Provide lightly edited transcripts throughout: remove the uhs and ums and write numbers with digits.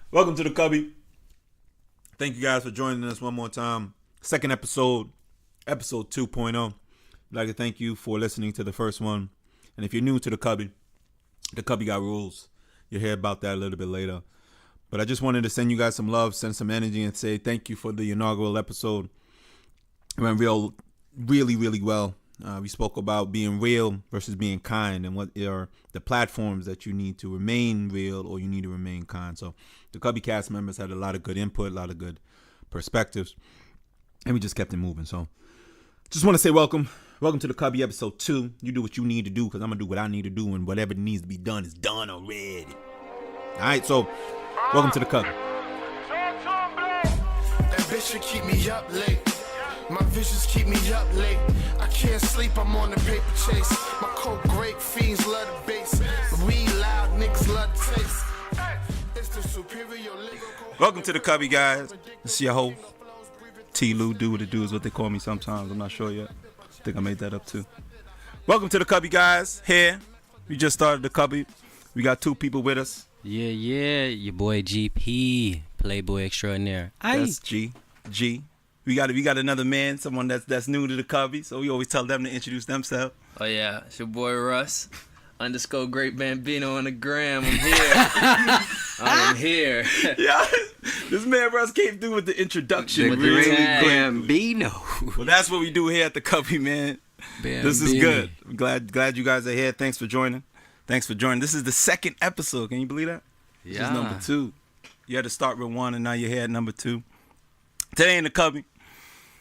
Welcome to the Cubby. Thank you guys for joining us one more time. Second episode 2.0. I'd like to thank you for listening to the first one. And if you're new to the Cubby got rules. You'll hear about that a little bit later. But I just wanted to send you guys some love, send some energy, and say thank you for the inaugural episode. It went really well. We spoke about being real versus being kind and what are the platforms that you need to remain real or you need to remain kind. So the Cubby cast members had a lot of good input, a lot of good perspectives, and we just kept it moving. So just want to say welcome. Welcome to the Cubby episode 2. You do what you need to do because I'm going to do what I need to do, and whatever needs to be done is done already. All right, so welcome to the Cubby. Ambition keep me up late. My visions keep me up late. I can't sleep, I'm on the paper chase. My coke great, fiends love the bass. We loud, niggas love the taste. It's the superior lyrical. Welcome to the Cubby, guys. This is your host, T. Lou. Do what it do is what they call me sometimes. I'm not sure yet. I think I made that up too. Welcome to the Cubby, guys. Here, we just started the Cubby. We got 2 people with us. Yeah, your boy GP, Playboy Extraordinaire. That's G. We got another man, someone that's new to the Cubby, so we always tell them to introduce themselves. Oh yeah, it's your boy Russ, _ Great Bambino on the gram. I'm here. I'm here. Yeah, this man Russ came through with the introduction. The really Great quick. Bambino. Well, that's what we do here at the Cubby, man. This is good. I'm glad you guys are here. Thanks for joining. This is the second episode. Can you believe that? Yeah. This is number 2. You had to start with 1, and now you're here at number 2. Today in the Cubby,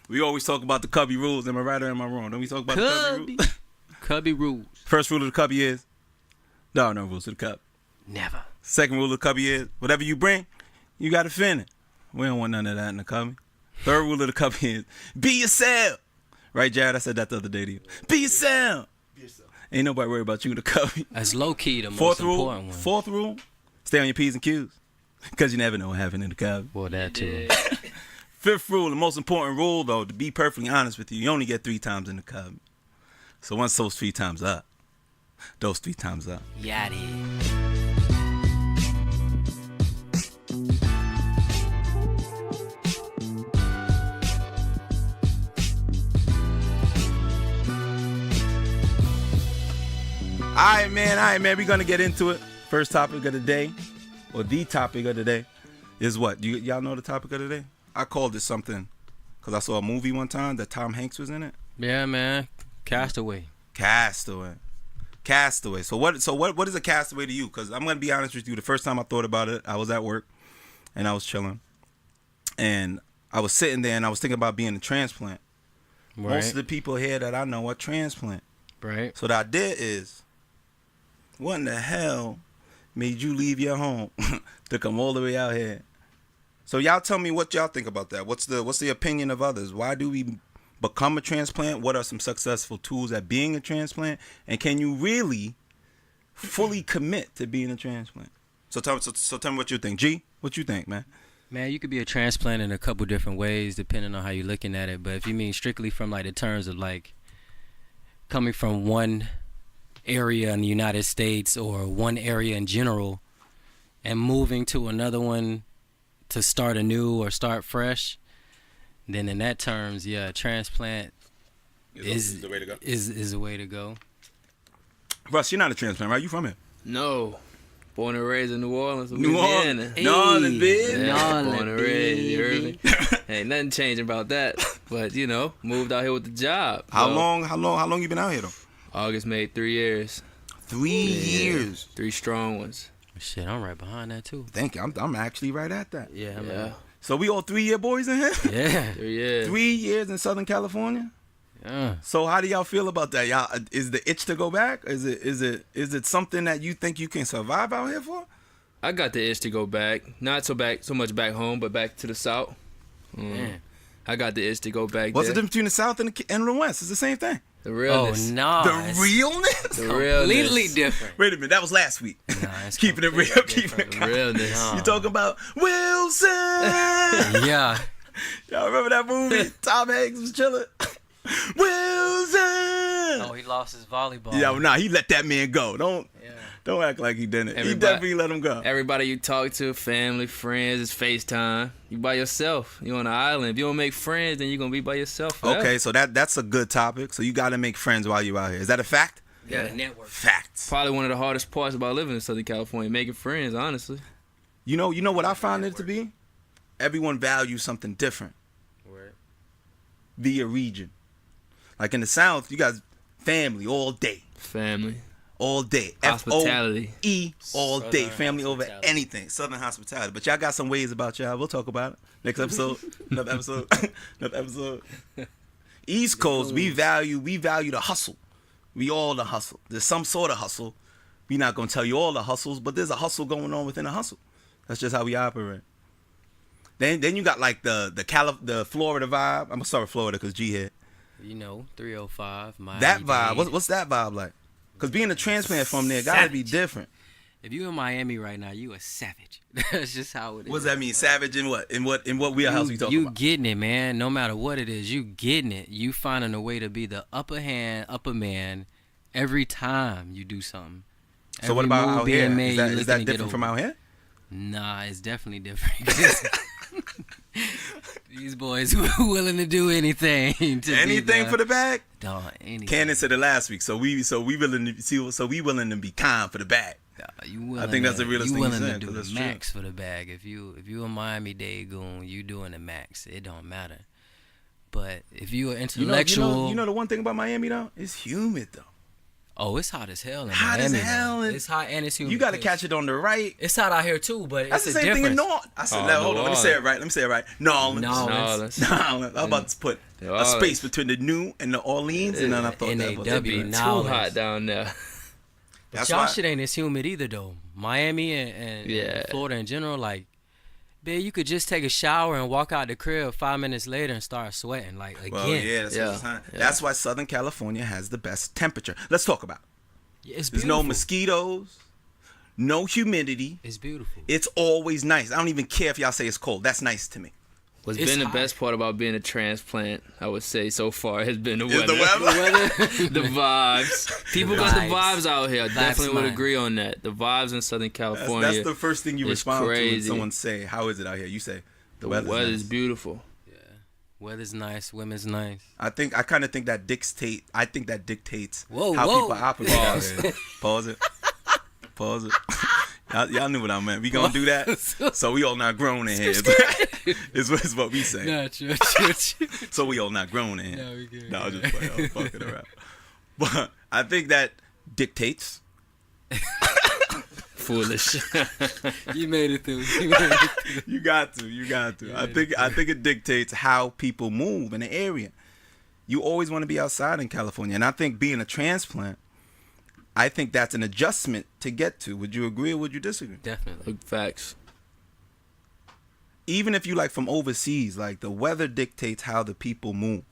we always talk about the Cubby rules. Am I right or am I wrong? Don't we talk about the Cubby rules? Cubby rules. First rule of the Cubby is, there are no rules to the Cubby. Never. Second rule of the Cubby is, whatever you bring, you got to finish it. We don't want none of that in the Cubby. Third rule of the Cubby is, be yourself. Right, Jared? I said that the other day to you. Be yourself. Ain't nobody worried about you in the Cubby. That's low-key the most important one. Fourth rule, stay on your P's and Q's. Because you never know what happened in the Cubby. Well, that too. Fifth rule, the most important rule, though, to be perfectly honest with you, you only get 3 times in the Cubby. So once those 3 times up, Yachty. All right, man. We're going to get into it. First topic of the day, or the topic of the day, is what? Y'all know the topic of the day? I called it something because I saw a movie one time that Tom Hanks was in it. Yeah, man. Castaway. So what is a castaway to you? Because I'm going to be honest with you. The first time I thought about it, I was at work and I was chilling. And I was sitting there and I was thinking about being a transplant. Right. Most of the people here that I know are transplant. Right. So the idea is, what in the hell made you leave your home to come all the way out here? So y'all tell me what y'all think about that. What's the opinion of others? Why do we become a transplant? What are some successful tools at being a transplant? And can you really fully commit to being a transplant? So tell me what you think. G, what you think, man? Man, you could be a transplant in a couple different ways depending on how you're looking at it. But if you mean strictly from like the terms of like coming from one area in the United States or one area in general and moving to another one to start anew or start fresh, then in that terms, yeah, transplant is the way to go. Is a way to go. Russ, you're not a transplant, right? You from here? No, born and raised in New Orleans, New Louisiana. Orleans, New Orleans, bitch. Yeah, born and raised. You heard me? Ain't nothing changing about that. But moved out here with the job. How long you been out here though? August made 3 years. 3 years. 3 strong ones. Shit, I'm right behind that too. Thank you. I'm actually right at that. Yeah, Yeah. man. So we all 3-year boys in here? Yeah. 3 years. 3 years in Southern California? Yeah. So how do y'all feel about that? Y'all, is the itch to go back? Is it something that you think you can survive out here for? I got the itch to go back. Not so much back home, but back to the South. Man. I got the itch to go back What's the there. difference between the South and the West? It's the same thing. The Oh realness. no. The realness? The realness. Completely different. Wait a minute, that was last week. Nah, it's Keeping it real, keeping it The calm. realness. You talking about Wilson? Yeah. Y'all remember that movie? Tom Hanks was chilling. Wilson! Oh, he lost his volleyball. Yeah, nah, he let that man go. Don't act like he didn't. He definitely let him go. Everybody you talk to, family, friends, it's FaceTime. You by yourself. You on an island. If you don't make friends, then you're going to be by yourself forever. Okay, so that's a good topic. So you got to make friends while you're out here. Is that a fact? Yeah, network. Facts. Probably one of the hardest parts about living in Southern California, making friends, honestly. You know what I found it to be? Everyone values something different via region. Like in the South, you guys family all day. Family. All day. Hospitality. FOE all day. Southern Family over hospitality. anything. Southern hospitality. But y'all got some ways about y'all. We'll talk about it. Next episode. Another episode. Another episode. East Coast, we value the hustle. We all the hustle. There's some sort of hustle. We're not going to tell you all the hustles, but there's a hustle going on within a hustle. That's just how we operate. Then you got like the Florida vibe. I'm going to start with Florida because G hit. 305. Miami That vibe. Dade. What's that vibe like? Because being a transplant from there got to be different. If you in Miami right now, you a savage. That's just how it is. What does that mean? Savage in what? In what wheelhouse we talking you about? getting it, man. No matter what it is, you getting it. You finding a way to be the upper man every time you do something. So what Every about move out being here? made, you Is that looking to get different from over. out here? Nah, it's definitely different. These boys willing to do anything. Anything for the bag? Dog, anything. Cannon said it last week. So we willing to be kind for the bag. You willing I think that's the realest thing you you willing said, to do 'cause the that's max for the bag. If you a Miami Dade goon, you doing the max. It don't matter. But if you an intellectual, You know the one thing about Miami though? It's humid though. oh, it's hot as hell in Hot Miami. as hell. It's hot and it's humid. You got to too. catch it on the right. It's hot out here too, but That's it's the a same thing in difference. North. I said, Oh, hold on, let me say it right. New Orleans. Nolans. I'm about to put a space between the New and the Orleans, and then I thought that was NAW, Too Nolans. hot down there. That's Y'all why. shit ain't as humid either though. Miami and Yeah. Florida in general, like, man, you could just take a shower and walk out the crib 5 minutes later and start sweating. Like again, Well, yeah, that's what it's Yeah. hot. That's why Southern California has the best temperature. Let's talk about it. It's There's beautiful. no mosquitoes, no humidity. It's beautiful. It's always nice. I don't even care if y'all say it's cold. That's nice to me. What's It's been the hot. best part about being a transplant, I would say, so far has been the Is weather. the weather? The vibes. People got the Vibes. vibes out here. Vibes Definitely would mine. agree on that. The vibes in Southern California. That's the first thing you It's respond to when crazy. someone say, "How is it out here?" You say, "The weather's weather's nice." beautiful. Weather's nice, women's nice. I kind of think that dictates Whoa, how whoa. people operate out here. Pause it. Pause it. Y'all knew what I meant. We gonna do that, so we all not grown in here. Is what we say. Nah, true. So we all not grown in here. No, we good. No, I'm just playing. I'm fucking around. But I think that dictates. Foolish. You made it through. You got to. I think it dictates how people move in the area. You always want to be outside in California, and I think being a transplant, I think that's an adjustment to get to. Would you agree or would you disagree? Definitely. Facts. Even if you like from overseas, like the weather dictates how the people move.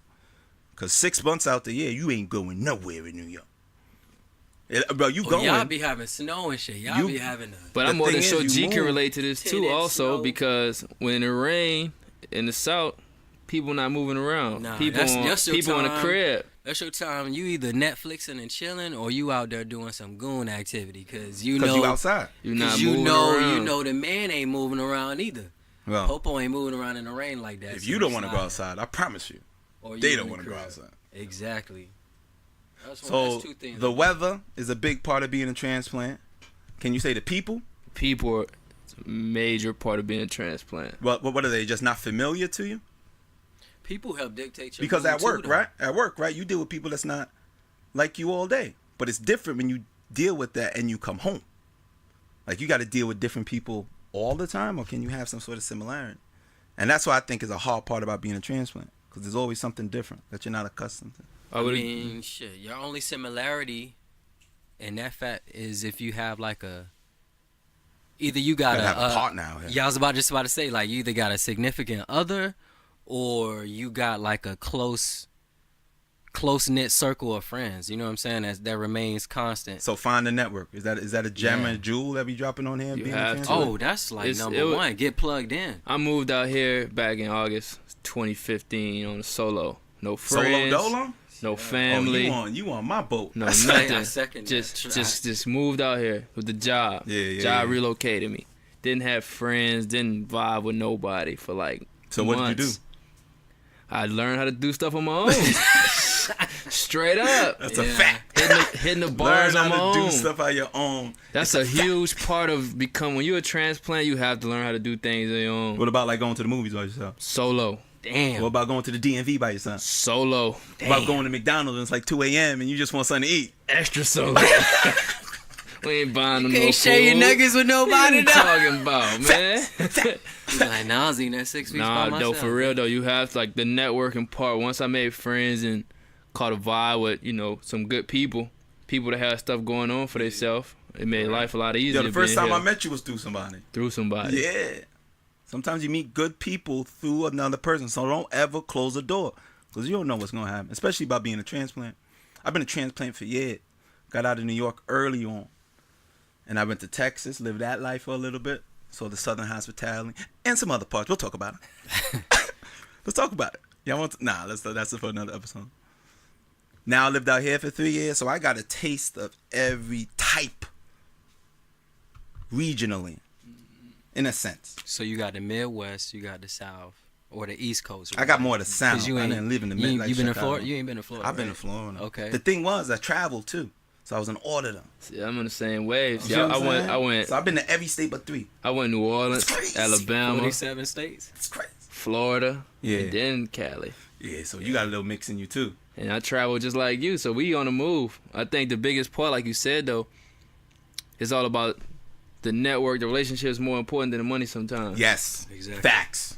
Cause 6 months out the year, you ain't going nowhere in New York. Bro, you going? Y'all be having snow and shit. Y'all be having a... But The I'm more thing than is, sure you G can move. relate to this too, Tinted also, snow. because when it rain in the South, people not moving around. Nah, people that's your people in the time. crib. That's your time. You either Netflixing and chilling, or you out there doing some goon activity, cause you Cause know you outside. You're not Cause moving around. you know the man ain't moving around either. Well, Popo ain't moving around in the rain like that. if so you don't want to go slide. outside, I promise you, Or you they in don't the want to go crib. outside. Exactly. That's So two things. the weather is a big part of being a transplant. Can you say the people? People are a major part of being a transplant. What are they? Just not familiar to you? People help dictate your Because mood at work, too, though. right? At work, right? You deal with people that's not like you all day. But it's different when you deal with that and you come home. Like you got to deal with different people all the time, or can you have some sort of similarity? And that's what I think is a hard part about being a transplant, because there's always something different that you're not accustomed to. I mean, shit. Your only similarity in that fact is if you have like either you got Gotta have a partner out here. Yeah, I was just about to say, like, you either got a significant other, or you got like a close knit circle of friends. You know what I'm saying? That remains constant. So find the network. Is that a gem Yeah. and a jewel that be dropping on here? You being a have to. transplant? Oh, that's like It number was- one. Get plugged in. I moved out here back in August 2015 on a solo. No friends. Solo dolo? no family. You on my boat? No, I nothing. second that. Just moved out here with the job. Job relocated me. Didn't have friends. Didn't vibe with nobody for like. So months. what did you do? I learned how to do stuff on my own. Straight up. That's a fact. Hitting the bars learn on my how to own. do stuff on your own. That's a huge part of when you're a transplant, you have to learn how to do things on your own. What about like going to the movies by yourself? Solo. Damn. What about going to the DMV by yourself? Solo. What about going to McDonald's and it's like 2 a.m. and you just want something to eat? Extra solo. We ain't buying no more Can't share your food. nuggets with nobody. What you talking about, man? He's like, nah, I was eating that 6 weeks by Nah, myself. though, for real though, you have like the networking part. Once I made friends and caught a vibe with, some good people that have stuff going on for themselves, it made life a lot easier. The first time here. I met you was through somebody. Through somebody. Yeah. Sometimes you meet good people through another person, so don't ever close the door because you don't know what's going to happen, especially about being a transplant. I've been a transplant for years. Got out of New York early on. And I went to Texas, lived that life for a little bit. So the Southern hospitality and some other parts. We'll talk about it. Let's talk about it. Y'all want to? Nah, that's for another episode. Now I lived out here for 3 years, so I got a taste of every type regionally, in a sense. So you got the Midwest, you got the South, or the East Coast. Right? I got more of the South. 'Cause you I ain't- didn't live in the you, mid. Like you been in Chicago. Florida? You ain't been to Florida. I've been right? to Florida. Okay. The thing was, I traveled too, so I was an auditor. See, I'm in the same wave. See, You know what I'm saying? I went. So I've been to every state but 3. I went New Orleans, That's crazy. Alabama, 47 states. It's crazy. Florida, Yeah. and then Cali. Yeah, so you got a little mix in you too. And I travel just like you, so we on the move. I think the biggest part, like you said though, is all about the network. The relationship is more important than the money sometimes. Yes. Exactly. Facts.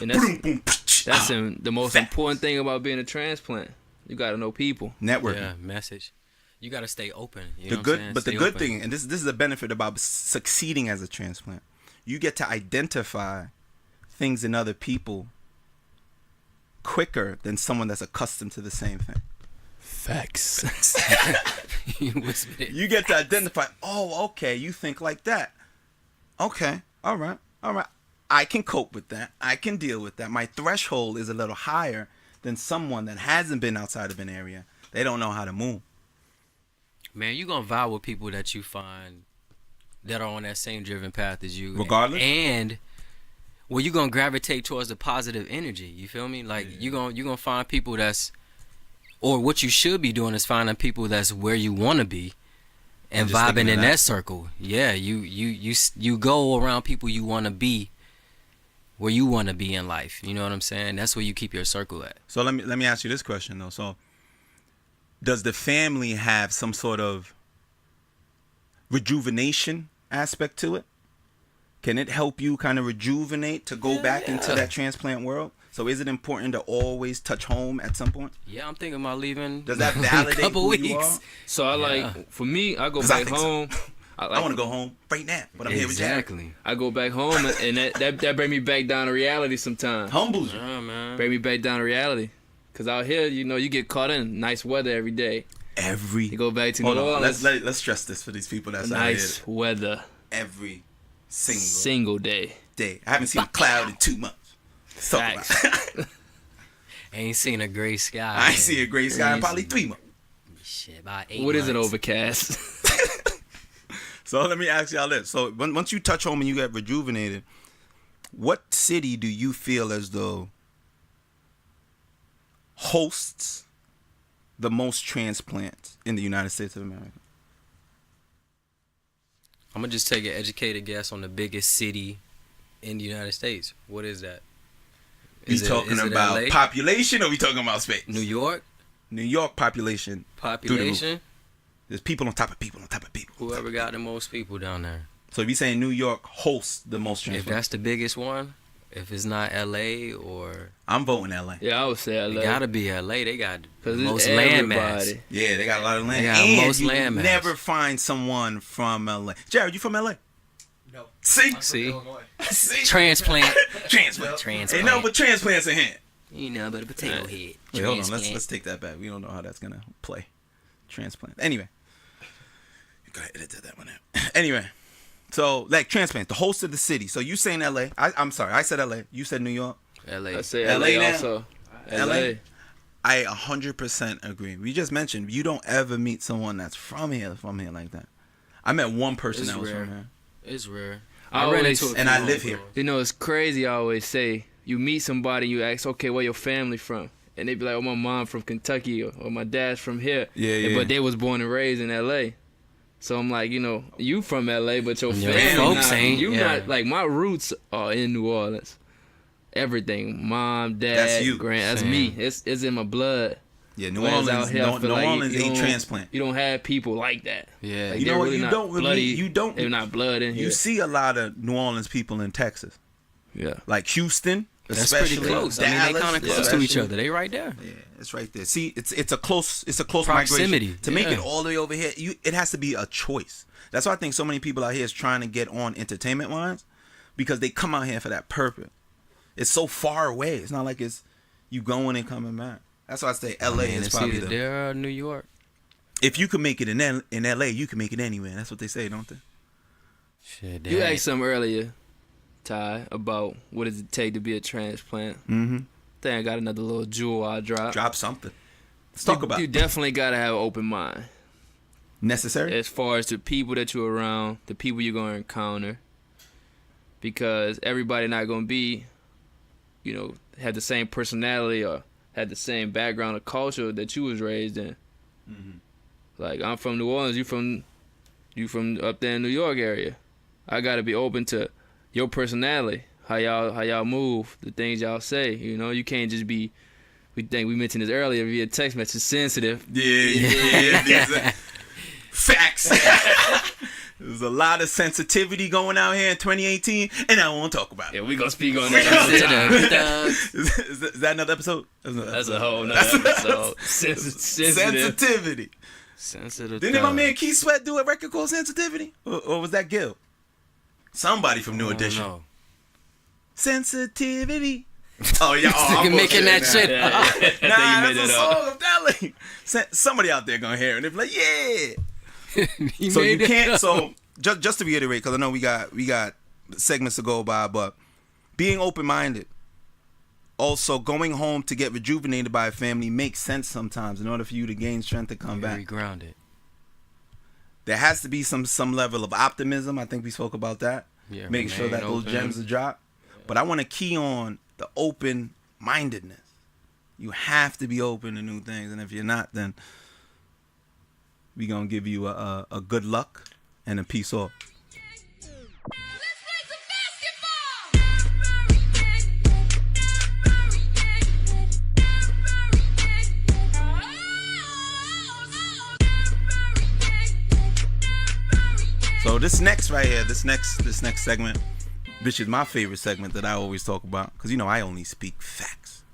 And Boom, boom, that's ah. the most Facts. important thing about being a transplant. You got to know people. Networking. Yeah, message. You got to stay open. You The know good, what I'm saying? but the Stay good open. thing, and this is the benefit about succeeding as a transplant, you get to identify things in other people quicker than someone that's accustomed to the same thing. Facts. You whispered it. You get to identify, oh, okay, you think like that. Okay, all right. I can cope with that. I can deal with that. My threshold is a little higher than someone that hasn't been outside of an area. They don't know how to move. Man, you gonna vibe with people that you find that are on that same driven path as you. Regardless? And well, you gonna gravitate towards the positive energy. You feel me? Like you gonna find people that's, or what you should be doing is finding people that's where you wanna be, and just sticking vibing to in that. that circle. Yeah, you go around people you wanna be, where you wanna be in life. You know what I'm saying? That's where you keep your circle at. So let me ask you this question though. So does the family have some sort of rejuvenation aspect to it? Can it help you kind of rejuvenate to go back into that transplant world? So is it important to always touch home at some point? Yeah, I'm thinking about leaving. Does that in a validate couple who weeks. you are? So for me, I go 'Cause I back think so. home. I want to go home right now, but I'm here with Jack. Exactly. I go back home, and that bring me back down to reality sometimes. Humbles you. Yeah, man. Bring me back down to reality. Cause out here, you get caught in nice weather every day. You go back to New Hold on, Orleans. let's stress this for these people that's out Nice here weather. every single Single day. day. I haven't seen a cloud in 2 months. Let's talk about Facts. it. Ain't seen a gray sky. I ain't see a gray sky in probably 3 months. Shit, about 8 What is it, months. overcast? So let me ask y'all this. So once you touch home and you get rejuvenated, what city do you feel as though hosts the most transplants in the United States of America? I'm gonna just take an educated guess on the biggest city in the United States. What is that? We talking about LA? population or we talking about space? New York New York population. population? There's people on top of people on top of people. Whoever got the most people down there. So if you saying New York hosts the most If transplants, that's the biggest one, if it's not LA or I'm voting LA. Yeah, I would say it LA. gotta be LA. They got the 'Cause it's most land mass. everybody. Yeah, they got a lot of land. They got And most you land mass. never find someone from LA. Jared, you from LA? No. See? See, See? transplant. Transplant. Transplant. Ain't nothing but transplants in here. You know, but a potato head. Wait, hold on. Transplant. Let's take that back. We don't know how that's gonna play. Transplant. Anyway, you gotta edit that one out. Anyway, so like transplant, the host of the city. So you saying LA? I'm sorry, I said LA. You said New York. LA. I say LA LA now? also. LA? I 100% agree. We just mentioned you don't ever meet someone that's from here like that. I met one person It's that was rare. from here. It's rare. I I ran always- into a and few I live homegrown. here. You know, it's crazy. I always say you meet somebody, you ask, okay, where your family from? And they be like, oh, my mom from Kentucky or my dad's from here. Yeah. But they was born and raised in L.A. So I'm like, you know, you from L.A., but your Your family folks not. ain't, You yeah. not, like, my roots are in New Orleans. Everything. Mom, dad, That's you. That's Same. me. It's in my blood. Yeah, New Whereas Orleans, out here, I feel New like Orleans you ain't don't- transplant. You don't have people like that. Yeah. Like, You know they're what? really You not don't really- bloody. you don't- They're not blood in here. You see a lot of New Orleans people in Texas, Yeah. like Houston, That's especially pretty close. I mean, Dallas, they kind of close to especially. each other. They right there. Yeah, it's right there. See, it's a close Proximity, migration. To make it yeah. all the way over here, it has to be a choice. That's why I think so many people out here is trying to get on entertainment wise, because they come out here for that purpose. It's so far away. It's not like it's you going and coming back. That's why I say LA Man, is it's probably either there or New York. If you can make it in LA, you can make it anywhere. That's what they say, don't they? Shit, You that- asked something earlier, Ty, about what does it take to be a transplant. Mm-hmm. Think I got another little jewel I drop. Drop something. Let's talk about You definitely gotta have an open mind necessary. as far as the people that you're around, the people you're gonna encounter, because everybody not gonna be, you know, have the same personality or had the same background or culture that you was raised in. Mm-hmm. Like, I'm from New Orleans, you from up there in New York area. I gotta be open to your personality, how y'all move, the things y'all say. You know, you can't just be. We mentioned this earlier via text message, sensitive. Yeah. Facts. There's a lot of sensitivity going out here in 2018, and I won't talk about it. Yeah, we gonna speak on that another time. Is that another episode? That's a whole nother episode. Sensitive. Sensitivity. Sensitive. Didn't my thug. man Keith Sweat do a record called Sensitivity? Or was that Gil? Somebody from New I don't Edition. know. Sensitivity. Oh, yeah. Oh, Nigga I'm making that bullshitting shit. Yeah, yeah. I think you Nah, made that's a that up. song. I'm telling you. Somebody out there gonna hear it and they be like, yeah. He So you made it can't. up. So just to reiterate, because I know we got segments to go by, but being open minded, also going home to get rejuvenated by a family makes sense sometimes in order for you to gain strength to come Very back. grounded. There has to be some level of optimism. I think we spoke about that. Yeah, Making sure that remain those open. gems are dropped. But I want to key on the open mindedness. You have to be open to new things, and if you're not, then we gonna give you a good luck and a peace off. So this next right here, this next segment, which is my favorite segment that I always talk about, because you know I only speak facts.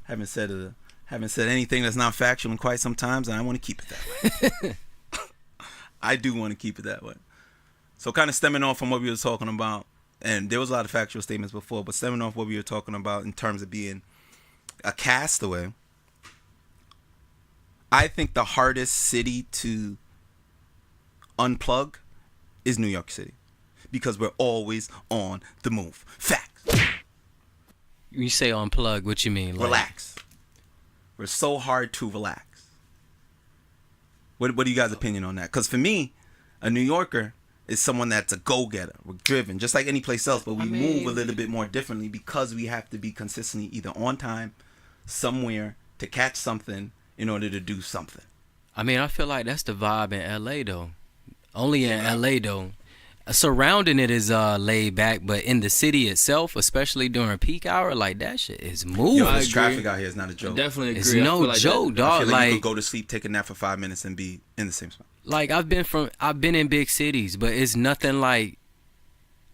Haven't said anything that's not factual in quite some times, and I want to keep it that way. I do want to keep it that way. So kind of stemming off from what we were talking about, and there was a lot of factual statements before, but stemming off what we were talking about in terms of being a castaway, I think the hardest city to unplug is New York City, because we're always on the move. Facts. When you say unplug, what you mean? Like, Relax. We're so hard to relax. What do you guys' opinion on that? Because for me, a New Yorker is someone that's a go-getter. We're driven, just like any place else, but we move a little bit more differently because we have to be consistently either on time, somewhere, to catch something in order to do something. I mean, I feel like that's the vibe in LA though. Only in LA though. Surrounding it is laid back, but in the city itself, especially during peak hour, like that shit is moving. Yo, I this agree. traffic out here is not a joke. Definitely agree. It's I feel no like joke, that- I dog. feel like you Like, could go to sleep, take a nap for 5 minutes, and be in the same spot. like I've been in big cities, but it's nothing like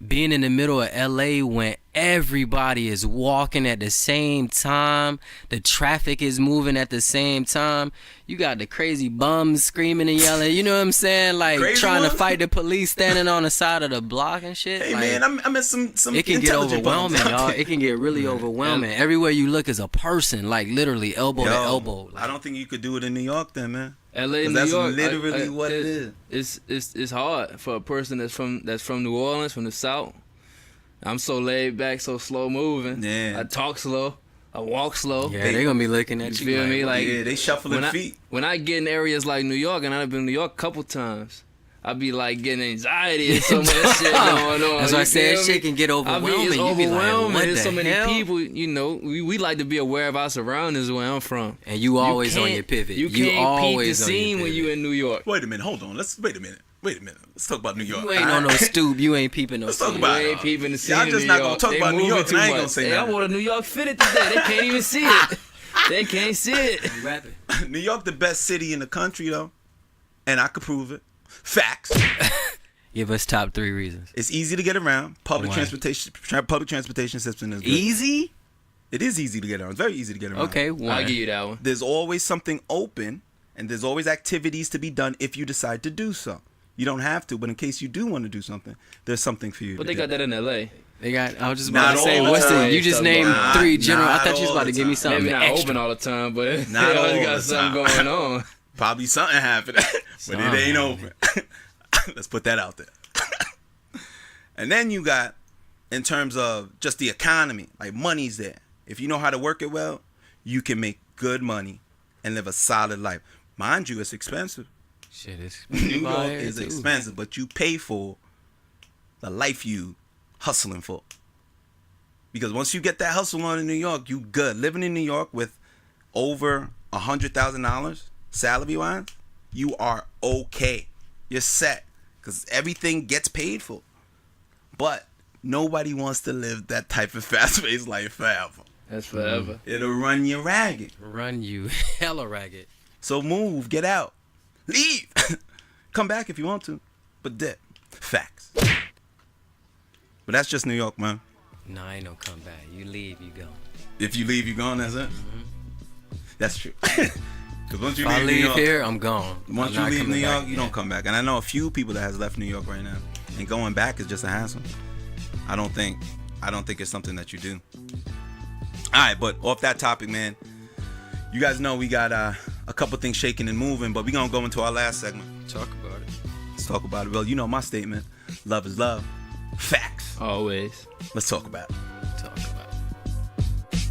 being in the middle of LA when everybody is walking at the same time, the traffic is moving at the same time. You got the crazy bums screaming and yelling, you know what I'm saying? Like Crazy trying ones? to fight the police standing on the side of the block and shit. Hey, like, man, I met some it can get intelligent bums overwhelming, out y'all. there. It can get really overwhelming. Everywhere you look is a person, like literally elbow to Yo, elbow. I don't think you could do it in New York then, man. LA, 'Cause New that's York, literally what it is. It's hard for a person that's from New Orleans, from the South. I'm so laid back, so slow moving. Yeah. I talk slow. I walk slow. Yeah, they're gonna be looking at you. You feel me? Like, yeah, they shuffling feet. When I get in areas like New York, and I've been to New York a couple times, I be like getting anxiety and so much shit going on. That's why I said shit can get overwhelming. It's You be like, overwhelming. what There's the so many hell? people, you know. We like to be aware of our surroundings where I'm from. And you always on your pivot. You can't peep the scene when you in New York. Wait a minute, hold on. Wait a minute. Let's talk about New York. You ain't on no stoop. You ain't peeping no Let's talk scene. about You it. ain't peeping the scene Y'all in just New not York. gonna talk They about New moving York, too and I ain't much. gonna say Hey, I nothing. wore a New York fitted today. They can't even see it. They can't see it. You rapping. New York, the best city in the country, though, and I could prove it. Facts. Give us top 3 reasons. It's easy to get around. Public Why? transportation system is good. Easy? It is easy to get around. It's very easy to get around. Okay, I'll one. give you that one. There's always something open, and there's always activities to be done if you decide to do so. You don't have to, but in case you do want to do something, there's something for you But to they do. got that in L.A. They got. I was just Not about to say, all the what's the? time. You just named Not- 3 general. I not thought you was all about the to give me time. something Maybe not extra. open all the time, but Not they always all got the something time. going on. Probably something happening, but it ain't open. Let's put that out there. And then you got, in terms of just the economy, like money's there. If you know how to work it well, you can make good money and live a solid life. Mind you, it's expensive. Shit, it's New York is too. expensive, but you pay for the life you hustling for. Because once you get that hustle on in New York, you good. Living in New York with over $100,000 salary-wise, you are okay. You're set. Because everything gets paid for. But nobody wants to live that type of fast-paced life forever. That's forever. It'll run you ragged. Run you hella ragged. So move, get out, leave. Come back if you want to, but dip. Facts. But that's just New York, man. No, ain't no comeback. You leave, you go. If you leave, you gone. That's it. That's true. Because once you If I leave New leave York, here, I'm gone. once I'm you not leave coming New York, back. you don't come back. And I know a few people that has left New York right now, and going back is just a hassle. I don't think it's something that you do. All right, but off that topic, man. You guys know we got a couple things shaking and moving, but we're gonna go into our last segment. Talk about it. Let's talk about it. Well, you know my statement. Love is love. Facts. Always. Let's talk about it. Talk about it.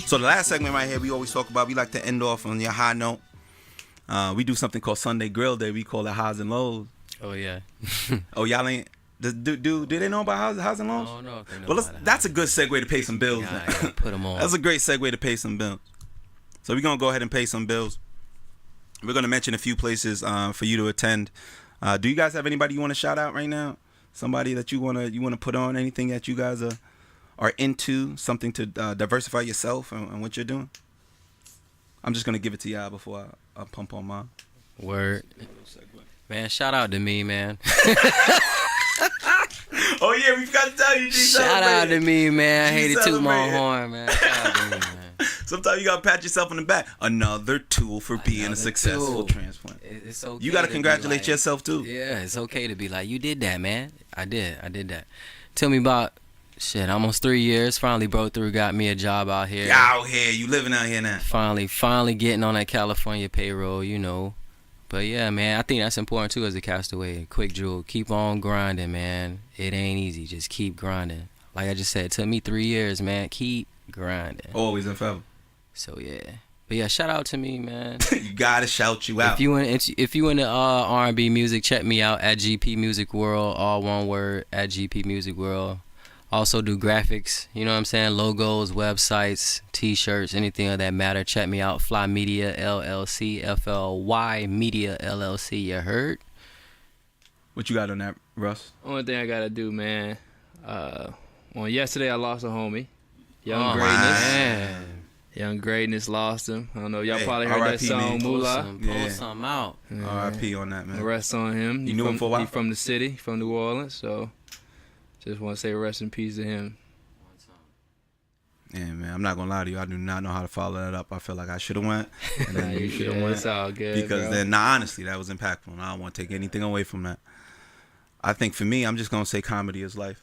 So the last segment right here, we always talk about, we like to end off on your high note. We do something called Sunday Grill Day. We call it highs and lows. Oh yeah. Oh, y'all ain't, do they know about highs and lows? I don't know if they know Well, about it. that's a good segue to pay some bills. Yeah, I now. gotta put 'em on. That's a great segue to pay some bills. So we're going to go ahead and pay some bills. We're going to mention a few places for you to attend. Do you guys have anybody you want to shout out right now? Somebody that you want to put on? Anything that you guys are into? Something to diversify yourself and what you're doing? I'm just going to give it to y'all before I pump on mine. Word. Man, shout out to me, man. Oh, yeah, we forgot to tell you, G. Shout out to me, man. I G hate to toot my celebrated. horn, man. Shout out to me, man. Sometimes you got to pat yourself on the back. Another tool for being a Another successful tool. transplant. It's okay. You got to be congratulate like- yourself, too. Yeah, it's okay to be like, you did that, man. I did that. Tell me about, shit, almost 3 years. Finally broke through, got me a job out here. You out here. You living out here now. Finally getting on that California payroll, you know. But yeah, man, I think that's important too as a castaway. Quick jewel, keep on grinding, man. It ain't easy. Just keep grinding. Like I just said, it took me 3 years, man. Keep grinding. Always and forever. So yeah. But yeah, shout out to me, man. You got to shout you out. If you into R&B music, check me out at GP Music World, all one word, at GP Music World. Also do graphics, you know what I'm saying? Logos, websites, t-shirts, anything of that matter. Check me out, Fly Media LLC, FLY Media LLC, you heard? What you got on that, Russ? Only thing I gotta do, man. On yesterday, I lost a homie. Young Oh, Greatness. man. Young Greatness lost him. I don't know. Y'all Hey, probably heard that R.I.P., song, man. Moolah. Yeah. Pull some out. R.I.P. on that, man. Rest on him. You knew him for a while? He from the city, from New Orleans. So just want to say rest in peace to him. Yeah, man. I'm not going to lie to you. I do not know how to follow that up. I feel like I should have went. And then you should have went. It's all good. Because bro. then, honestly, that was impactful. And I don't want to take anything away from that. I think for me, I'm just going to say comedy is life.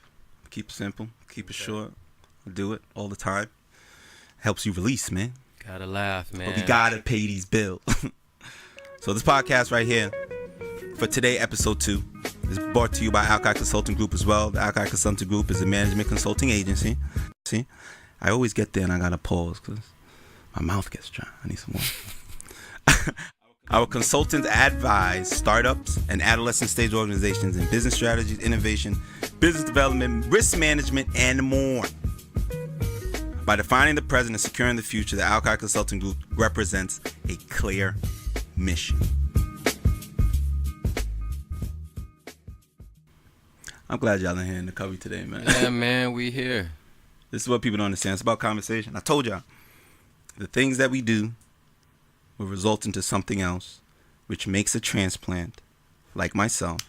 Keep it simple. Keep it short. Do it all the time. helps you release, man. Gotta laugh, man. But we gotta pay these bills. So this podcast right here, for today, episode 2, is brought to you by Alki Consulting Group as well. The Alki Consulting Group is a management consulting agency. See, I always get there and I gotta pause because my mouth gets dry. I need some more. Our consultants advise startups and adolescent stage organizations in business strategies, innovation, business development, risk management, and more. By defining the present and securing the future, the Alki Consulting Group represents a clear mission. I'm glad y'all in here in the Cubby today, man. Yeah, man, we here. This is what people don't understand. It's about conversation. I told y'all, the things that we do will result into something else, which makes a transplant, like myself,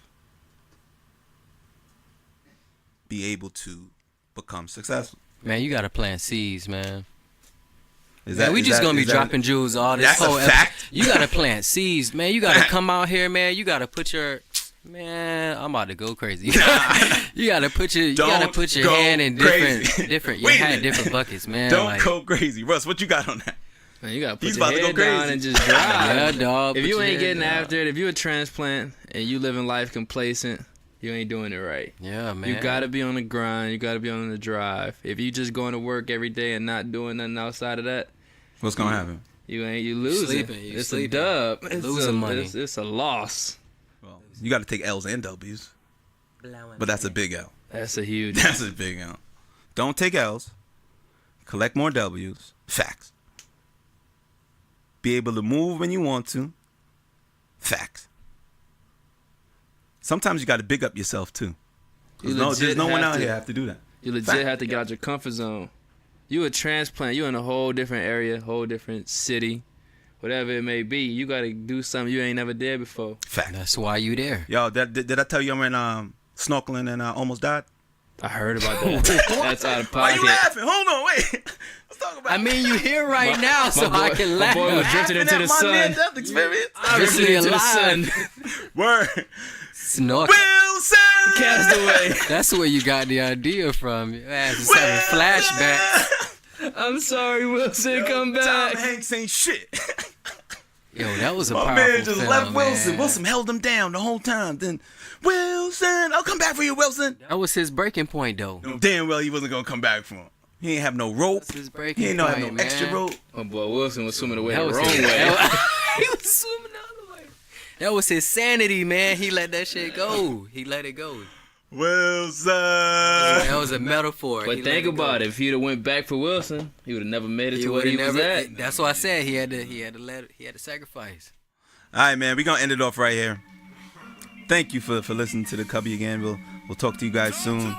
be able to become successful. Man, you gotta plant seeds, man. Is Man, we just gonna be dropping jewels all this That's whole a fact. You gotta plant seeds, man. You gotta come out here, man. You gotta put your I'm about to go crazy. You gotta put your hand in different different buckets, man. Don't go crazy. Russ, what you got on that? Man, you gotta put He's your about to go head down crazy. and just drive. Yeah, dog. If put you your ain't head getting down. after it, if you a transplant and you living life complacent, you ain't doing it right. Yeah, man. You gotta be on the grind. You gotta be on the drive. If you just going to work every day and not doing nothing outside of that, What's gonna happen? you losing. sleeping, It's sleeping. a dub. It's Losing money. It's a loss. Well, you got to take L's and W's, but that's a big L. That's a huge. That's a big L. Don't take L's. Collect more W's. Facts. Be able to move when you want to. Facts. Sometimes you got to big up yourself too. You There's legit no one have out to. here have to do that. You legit Fact. have to get out your comfort zone. You a transplant. You in a whole different area, whole different city, whatever it may be. You gotta do something you ain't never did before. Facts. That's why you there. Yo, did I tell you I went snorkeling and almost died? I heard about that. That's out of Why pocket. you laughing? Hold on, wait. Let's talk about I mean, you here right now, so my I boy- can my laugh. boy was drifting into the sun. Death experience. Obviously Drifting into the alive. sun. Word. Snorkel. Wilson. Castaway. That's where you got the idea from. Your ass is having flashbacks. I'm sorry, Wilson. Come Tom back. Hanks ain't shit. Yo, that was a My powerful man just film, left Wilson. man. Wilson held him down the whole time. Then Wilson, I'll come back for you, Wilson. That was his breaking point, though. No, damn well he wasn't gonna come back for him. He ain't have no rope. That's his breaking He ain't no have no point, extra man. rope. Oh boy, Wilson was swimming away That the was wrong his, way. he was swimming the other way. That was his sanity, man. He let that shit go. He let it go. Wilson. That was a metaphor. But He think let it go. about it. If he'd have went back for Wilson, he would have never made it He to where would've he was at. That's why I said he had to sacrifice. All right, man. We're gonna end it off right here. Thank you for listening to the Cubby again. We'll talk to you guys soon.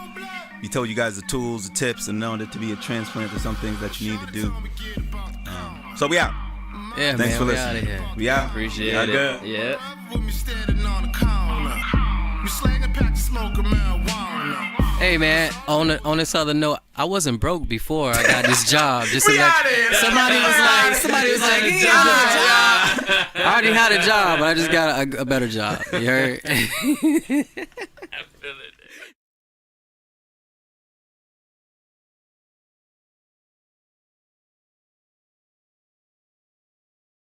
We told you guys the tools, the tips, and knowing that to be a transplant or some things that you need to do. So we out. Yeah, Thanks man. for We listening. out of here. We out. Appreciate Y'all it. good? Yeah. With me standing on the corner. We slanging pack to smoke a marijuana. Hey, man. On this other note, I wasn't broke before I got this job. Just to We let outta here. somebody was like, He "He got got a a job." I already had a job, but I just got a better job. You heard?